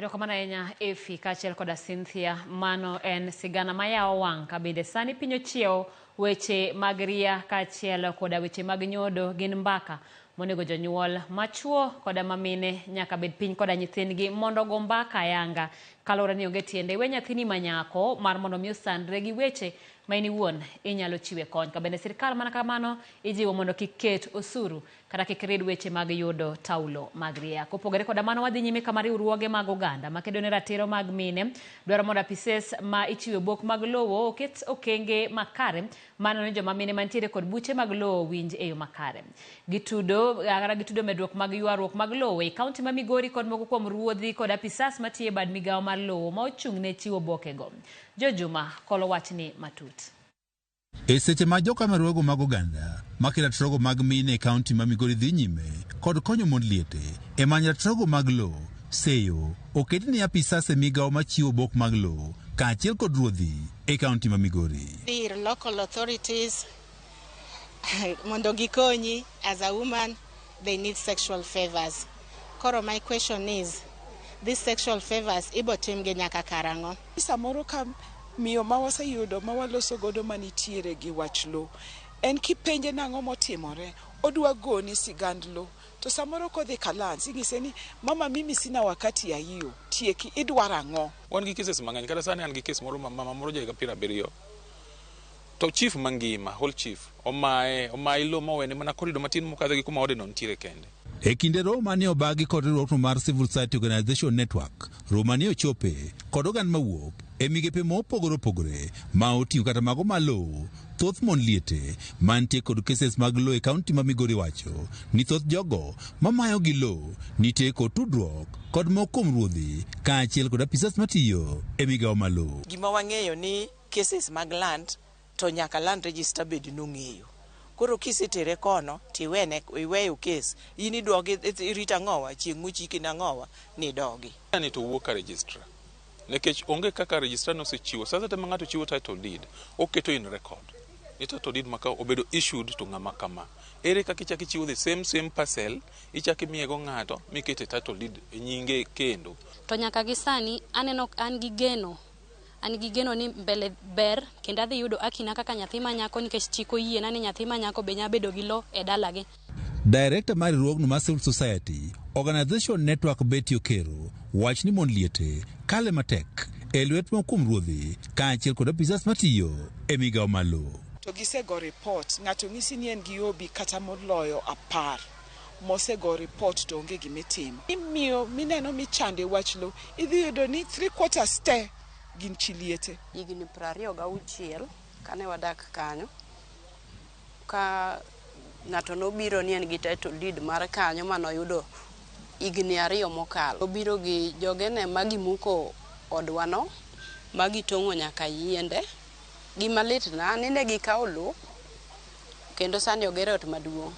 Erokamano ahinya Efi kaachiel koda Cynthia. Mano en sigana mayawo wang' kabinde sani piny ochiewo weche mag ria kaachiel koda weche mag nyodo gin mbaka monego jonyuol machuo koda mamine nyaka bed piny koda nyithindgi mondo go mbaka ayanga kaluwore ni onge tiende we nyathini manyako mar mondo mi osandre gi weche ma in iwuon inyalo chiwe kony. Kabende sirkal mana kamano ijiwo mondo kik ket osuru kata kik rid weche mag yudo taulo mag ria. Kopogore koda mano wadhi nyime kama riwruoge mag oganda makedo ne ratiro mag mine dwaro mondo apises ma ichiwe bok mag lowo oket okenge makare mano ne joma mine mantiere kod buche mag lowo winj e yo makare. Gitudo medruok mag ywaruok mag lowo e kaunti ma Migori kod moko kuom ruodhi kod apisas matiye bad migawo mar lowo ma ochung' ne chiwo bokego. Jojuma kolo wachni matut. E seche ma jokamerwago mag oganda makelo ratrogo mag mine e kaunti ma Migori dhi nyime kod konyo mond liete e manyo ratrogo mag lowo, seyo oket ni apisas e migawo machiwo bok mag lowo kaachiel kod ruodhi e kaunti ma Migori. The local authorities mondo gikonyi. As a woman they need sexual favors. Koro my question is, these sexual favors ibotimge nyaka karang'o? Samoro ka miyo ma waseyudo ma waloso godo manitiere gi wach lo en kipenje nang'o motimore odwa goni sigand lo to samoro kodhi kalans ing'ise ni mama mimi sina wakati ya hiyo tieki idwaro ang'o. Wan gi cases mang'eny kata sani an gi case moro mama moro ja 70 to chief mangima whole chief omaye lo mowene mana korido matin mokadho gi kuma odeno ntiere kende. E kinde romo mane obagi kod riwruok mar Civil Society Organization Network, romo mane ochope kod oganda mawuok e migepe mopogore opogore ma oting'o kata mago malo, thoth mon liete mantie kod cases mag lo e kaunti ma Migori wacho ni thoth jogo mamayo gi lo nitie kod tudruok kod moko kuom ruodhi kaachiel kod apisas matiyo e migawo malo. Gima wang'eyo ni cases mag land to nyaka land register bed nong'eyo. Koro kisetere kono tiwene iweyo case ini dogi irita ng'owa chieng' muchiki na ng'owa ni dogi. Ani to wuok ka registrar. Nekech onge kaka registrar no sechiwo. Sasa tema ng'ato chiwo title deed. Oketo in record. Ni title deed maka obedo issued to ng'ama kama. Ere kaka ichaki chiwo the same parcel ichaki miyego ng'ato mikete title deed e nyinge kendo. To nyaka gi sani aneno an gi geno ni mbele ber kendo adhi yudo akina kaka nyathi manyako nikech chiko yie na ni nyathi manyako be nya bedo gi lo e dalagi. Director mar riwruogno mar Civil Society Organization Network Betty Okero wach ni mon liete kale matek e lwet kuom ruodhi kaachiel kod apisas matiyo e migawo malo. To gisego report ng'ato ng'isi ni en gi obi kata moloyo 10 mosego report to onge gimitimo. Imiyo mineno michande wach lo idhi yudo ni 3/4 ste gin chiliete. Higni 26 kane wadak kanyo ka ng'ato nobiro ni en gi title deed mar kanyo manoyudo higni 2 mokalo. Obiro gi jogene magimuko odwano magitong'o nyaka yiende gima lit na nene gikawo lo kendo sani ogero ot maduong'.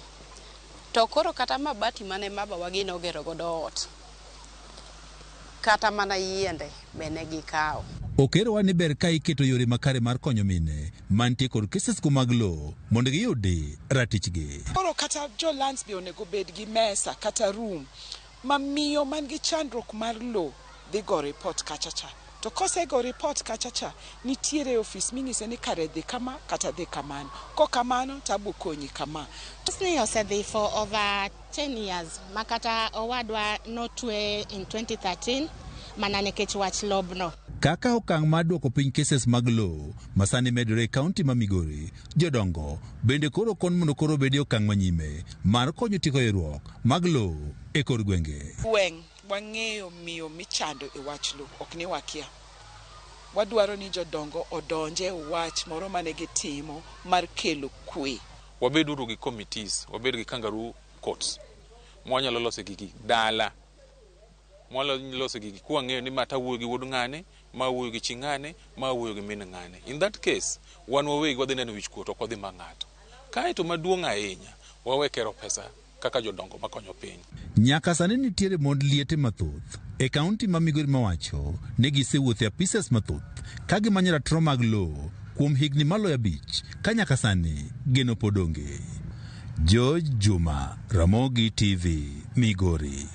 To koro kata mabati mane baba wagi nogero godo ot kata mana yiende bene gikawo. Okero wani ber ka iketo yore makare mar konyo mine mantie kod cases mag lo mondo giyudi ratichgi. Koro kata jo lands be onego bed gi mesa kata room mamiyo man gi chandruok mar lo dhi go report kachacha. To kose go report kachacha nitiere office ming'ise ni kare dhi kama kata dhi kamano. Ko kamano tabu konyi kama. Osni osedhi for over 10 years makata owadwa notwe in 2013 mana nekech wach lobno. Kaka okang' mar duoko piny cases mag lo masani medore e kaunti ma Migori, jodongo bende koro kon mondo koro bedi okang' manyime mar konyo tieko ywaruok mag lo e kor gwenge. Wang'eyo miyo michando e wach lo ok ni wakia. Wadwaro ni jodongo odonje wach moro mane gitimo mar kelo kwe. Wabeduru gi committees, wabedo gi kangaroo courts. Mwanyalo loso gigi dala. Mwanyalo loso gigi kwa ng'eyo ni mata wuoyo gi wuod ng'ane, ma wuoyo gi chi ng'ane, ma wuoyo gi min ng'ane. In that case, wan wawegi wadhi neno wich kuot ok wadhi ma ng'ato. Kae to maduong' ahinya, wawekero pesa kaka jodongo makonyo piny. Nyaka sani nitiere mond liete mathoth e kaunti ma Migori mawacho ne gisewuothe apisas mathoth ka gimanyo ratiro mag lo kuom higni maloyo 5 ka nyaka sani geno podonge. George Juma, Ramogi TV, Migori.